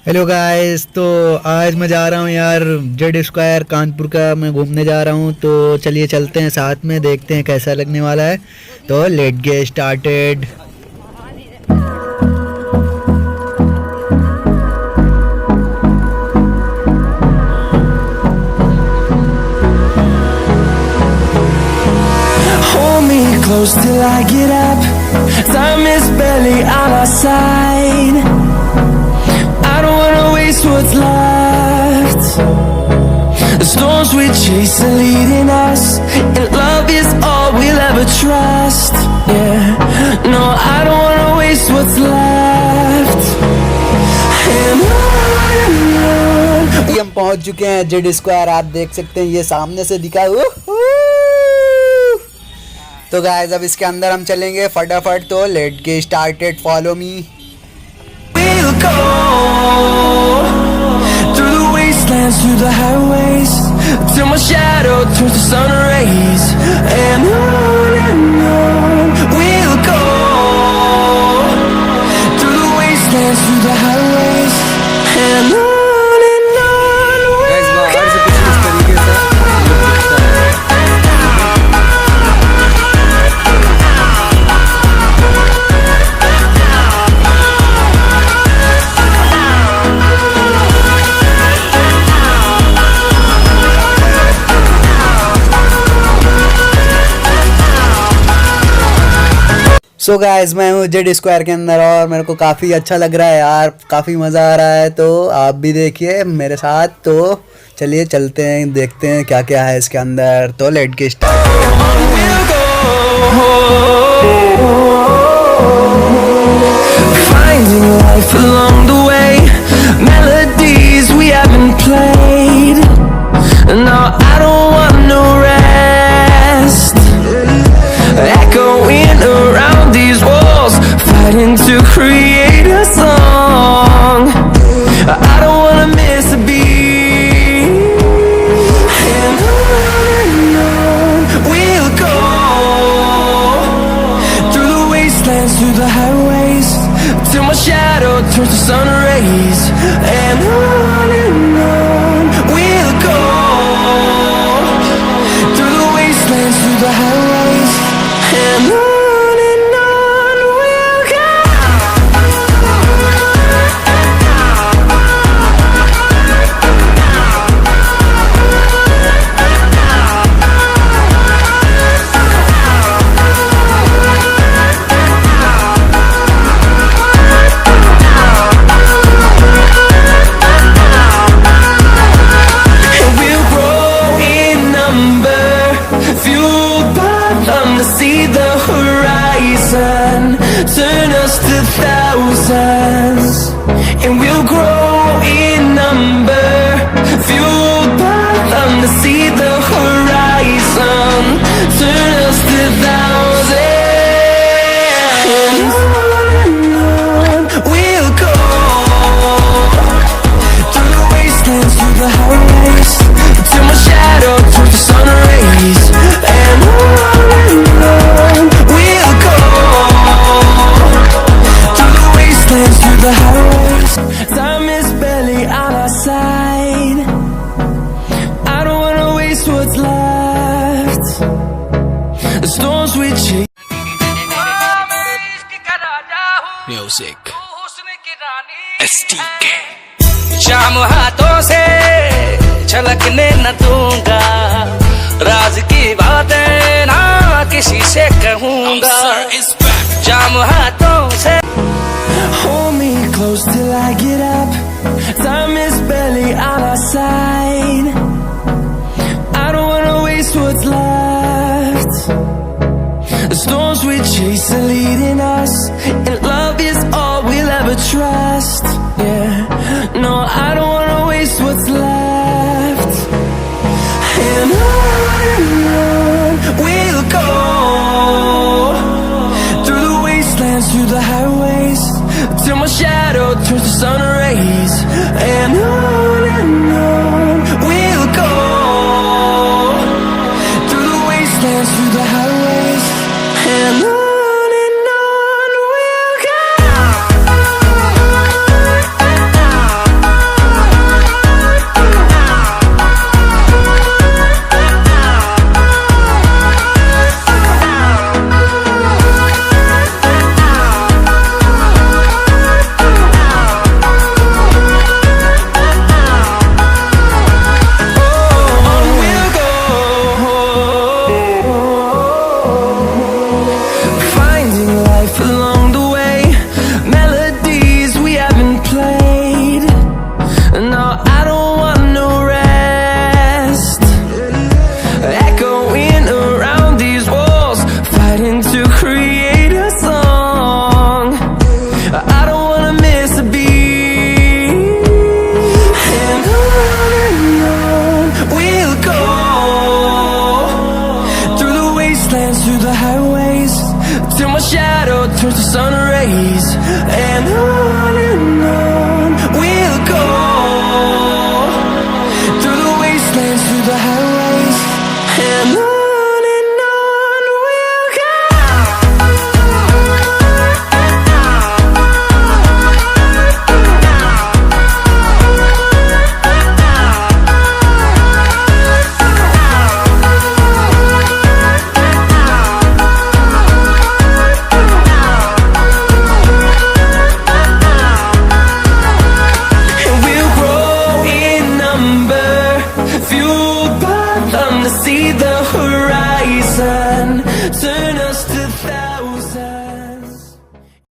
Hello guys, तो आज मैं जा रहा हूँ यार जेड स्क्वायर कानपुर का मैं घूमने जा रहा हूँ। तो चलिए चलते हैं साथ में, देखते हैं कैसा लगने वाला है। तो let get started. Close till I get up. Time is barely on our side. I don't wanna waste what's left. The storms we chase are leading us, and love is all we'll ever trust. Yeah, no, I don't wanna waste what's left. And on. हम पहुंच चुके हैं Z square. आप देख सकते हैं, ये सामने से दिखा। तो गाइस अब इसके अंदर हम चलेंगे फटाफट। तो let get started, follow me. We'll go through the wastelands, through the highways, till my shadow turns to sun rays. And on we'll go through the wastelands, through the highways, and on we'll go. So guys, मैं हूँ Z square के अंदर और मेरे को काफ़ी अच्छा लग रहा है यार, काफ़ी मज़ा आ रहा है। तो आप भी देखिए मेरे साथ। तो चलिए चलते हैं, देखते हैं क्या क्या है इसके अंदर। तो let get start. Finding life along the way, melodies we haven't played. No, I don't want no rest. Echoing around these walls, fighting to create a song. I don't wanna miss a beat. And on we'll go through the wastelands, through the highways, till my shadow turns to sun rays. And on we'll go through the wastelands, through the highways, and on we'll go. And we'll grow in number, fueled by them to see the horizon, turn us to thousands. And we'll grow in number, fueled by them to see the horizon, turn us to thousands. And on we'll go through the wastelands, through the highways, till my shadow turns to sun rays. And on we'll go through the wastelands, through the highways. Time is barely on our side. I don't wanna waste what's left. The storms we chase. Music STK। शाम हाथों से छलकने न दूंगा, राज की बातें ना किसी से कहूंगा। शाम हाथों से Hold me close till I get up. Time is barely on our side. I don't wanna waste what's left. The storms we chase are leading us, and love is all we'll ever trust. Yeah, no, I don't wanna waste what's left. And on we'll go through the wastelands, through the highways, till my shadow turns to sun rays. And on we'll go through the wastelands, through the highways.